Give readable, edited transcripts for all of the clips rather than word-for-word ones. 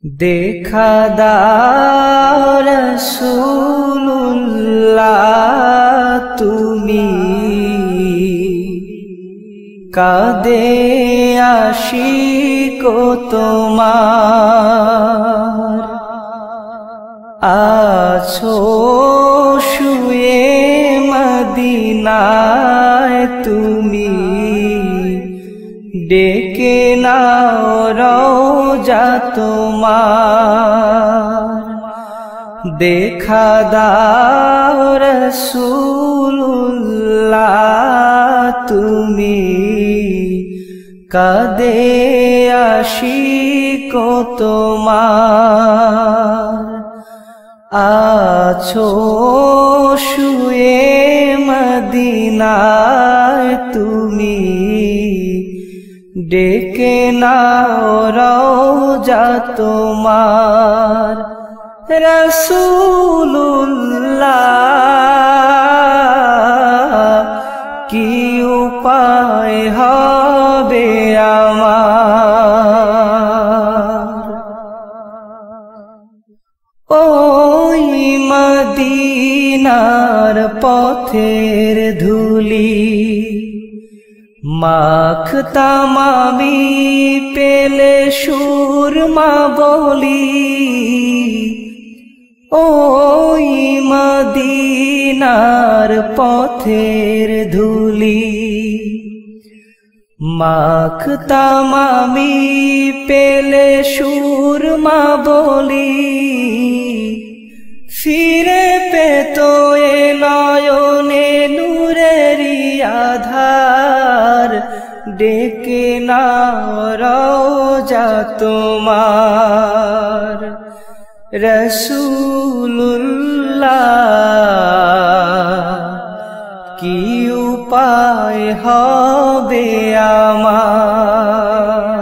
দেখা দাও রাসূলুল্লাহ তুমি কাঁদে আশিক তোমার আছো শুয়ে মদিনায় তুমি ডেকে নাও রওজা তোমার দেখা দাও রাসূলুল্লাহ তুমি কাঁদে আশিক তোমার আছো শুয়ে মদিনায় তুমি ডেকে নাও রওজা তোমার রাসূলুল্লাহ কি উপায় হবে আমার ওই মদিনার পথের ধুলি মাখতাম আমি পেলে সুরমা বলি ওই মদিনার পথের ধুলি মাখতাম আমি পেলে সুরমা বলি ফিরে পেত এ নয়নে নূরেরি আধার ডেকে নাও রওজা তোমার রাসূলুল্লাহ কি উপায় হবে আমার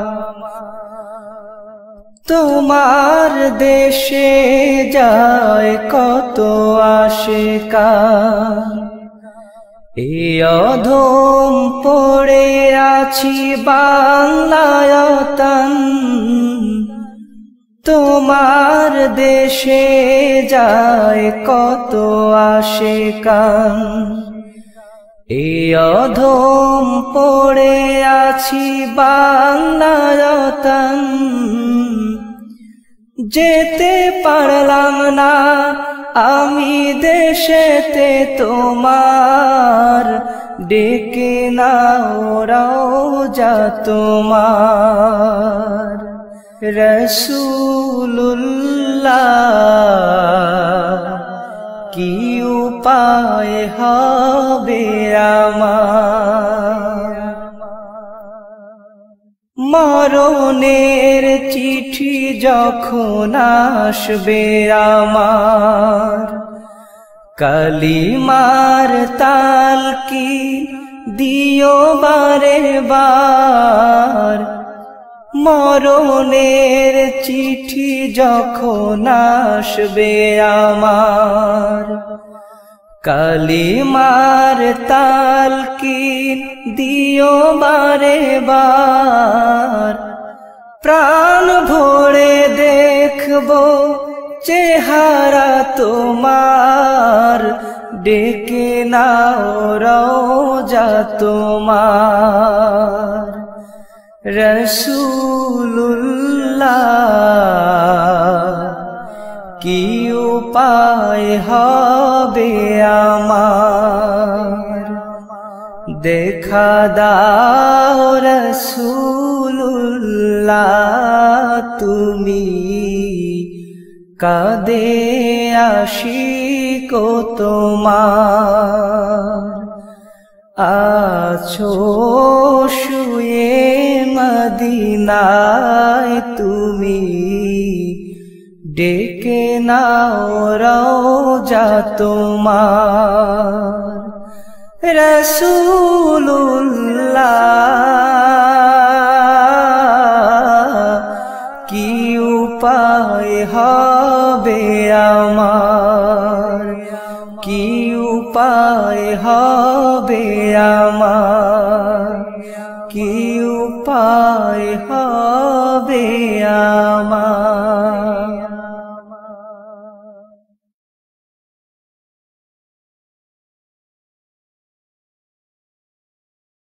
তোমার দেশে যায় কত আশিকান এ অধম পড়ে আছি বাংলায়তন তোমার দেশে যায় কত আশিকান এ অধম পড়ে আছি বাংলায়তন যেতে পারলাম না আমি দেশেতে তোমার ডেকে নাও রওজা তোমার রাসূলুল্লাহ কি উপায় হবে আমার মরণের চিঠি যখন আসবে আমার কালিমার তালকি দিও বারে বার মরণের চিঠি যখন আসবে আমার কালিমার তালকি দিও বারে বার প্রাণ ভরে দেখবো চেহারা তোমার ডেকে নাও রওজা তোমার রাসূলুল্লাহ কি উপায় হবে আমার দেখা দাও রাসূলুল্লাহ তুমি কাঁদে আশিক তোমার আছো শুয়ে মদিনায় তুমি ডেকে নাও রওজা তোমার রাসূলুল্লাহ কি উপায় হবে আমার কি উপায় হবে আমার কি উপায় হবে আমার।